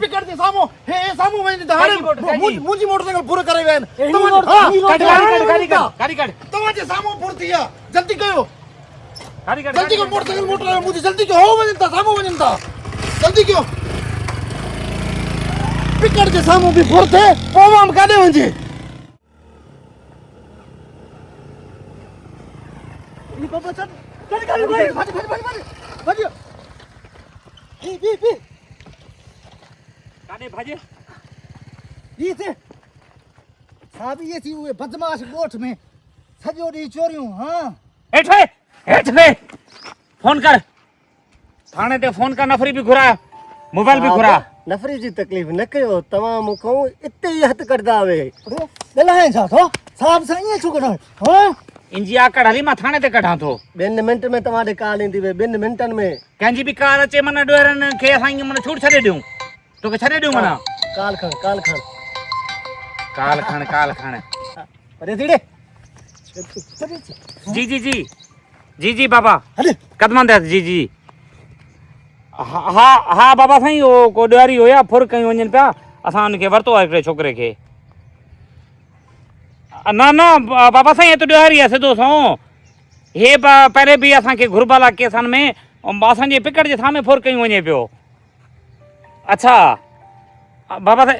पिकड़ सामो हे सामो मुझी मोटरसाइकिल पूरा करे वेन तमाजे सामो पूर थिया जल्दी कयो जल्दी को मोटरसाइकिल मोटर मुझे जल्दी क्यों हो वजनता सामो वजनता जल्दी क्यों पिकड़ के सामो भी पूर थे ओम काडे वंजे ये पापा चल गाड़ी भाज बी काने भाजे ये थे साहब ये थी वो बदमाश गोठ में सजो दी चोरियों हां हेठ वे फोन कर थाने ते फोन कर नफरी भी घुरा मोबाइल भी घुरा नफरी जी तकलीफ न कयो तमाम मुखो इते ही हथ करदा आवे गलाए जा तो साहब से ये छुकड़ा हां इंजी आकड़ हली मां थाने ते कढा तो 2 मिनट में तमारे काल इंदी वे 2 मिनटन में कंजी भी कार अचे मन डोरन के असाई मन छूट छडे दियो तो के छडे दियो मना काल खण अरे धीरे जी बाबा कदमन दे जी हा बाबा साईं ओ को ड्यारी होया फुर कई वजन पिया असां उनके वरतो आहे छोकरे के ना बाबा साईं ये तो ड्यारी है सिधो सो हे पहले भी असां के घुरबाला केसन में असां जे पिकड़ जे सामे फुर कई वने पियो अच्छा बाबा साईं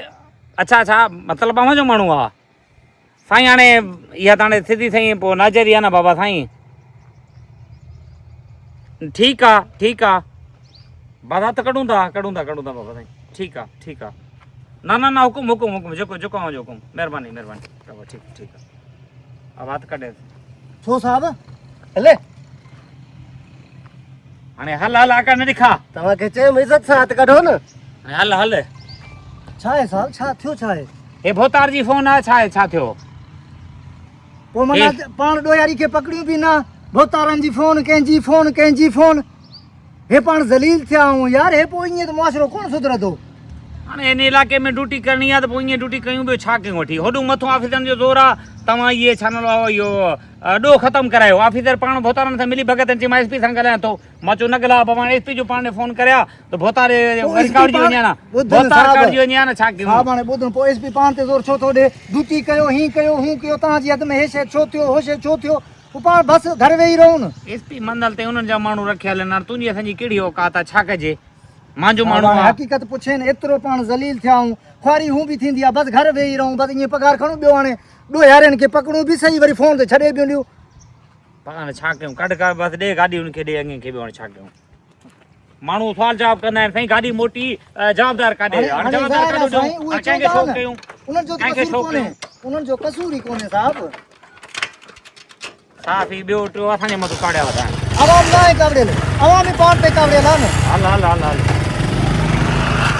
अच्छा मतलब अवां जो माण्हू आ साईं हाणे इहा ताणे सिधी साईं पोइ नज़र ई आहे न बाबा साईं ठीक आ बाधा त कढूं था बाबा साईं ठीक आ ना हुकुम जेको आवां जो हुकुम महिरबानी बाबा ठीक आ अब बात कढे छो साहब हले हाणे हल आका न ॾिखा तवा के चे इज्जत सां हथ कढो न हल छा है साहब छा थियो छा है हे भोतार जी फोन आहे छा थियो पो मना पाण डोयारी के पकड़ियो भी ना भोतारन जी फोन कंहिंजी फोन हे पाण जलील थिया हूं यार हे पो इए तो मुआशरो कोन सुधरदो हाणे इन इलाके में ड्यूटी करणी आहे त पोइ ईअं ड्यूटी कयूं ॿियो छा कयूं वठी होॾूं मथां ऑफिसरनि जो ज़ोर आहे तव्हां इहे छा नालो आहे इहो ॾोह ख़तमु करायो ऑफिसर पाण भोतारनि सां मिली भगत चई मां एसपी सां ॻाल्हायां थो मां चयो न ॻाल्हायो बाबा एसपी जो पाण फोन करिया त भोतार रिकॉर्ड जी वञा न छा कयूं हा हाणे ॿुधो पोइ एसपी पाण ते ज़ोर छो थो ॾे ड्यूटी कयो ही कयो हूं कयो तव्हांजी हद में हे शइ छो थियो हो शइ छो थियो पाण बस घर वेही रहूं न एसपी मंदल ते उन्हनि जा माण्हू रखियल आहिनि तुंहिंजी असांजी कहिड़ी औकात आहे छा कजे मांजो माण्हू हकीकत पुछे न एतिरो पाण ज़लील थिया हूं ख्वारी हूं बि थींदी आहे बस घर वेही रहूं बस ईअं पगार खणूं ॿियो हाणे ॾोयारनि खे पकड़ूं बि सही वरी फोन ते छॾे बि ॾियूं पाण छा कयूं कढ बस ॾे गाॾी हुनखे ॾे अॻे खे बि हाणे छा कयूं माण्हू सुवाल जवाब कंदा आहिनि साईं गाॾी मोटी जवाबदार काॾे उन्हनि जो कसूर ई कोन्हे साहब साफ़ी ॿियो टियों असांजे मथां काढ़िया वधा आवाम न आहे कावड़ियल आवाम ई पाण ते कावड़ियल आहे न हल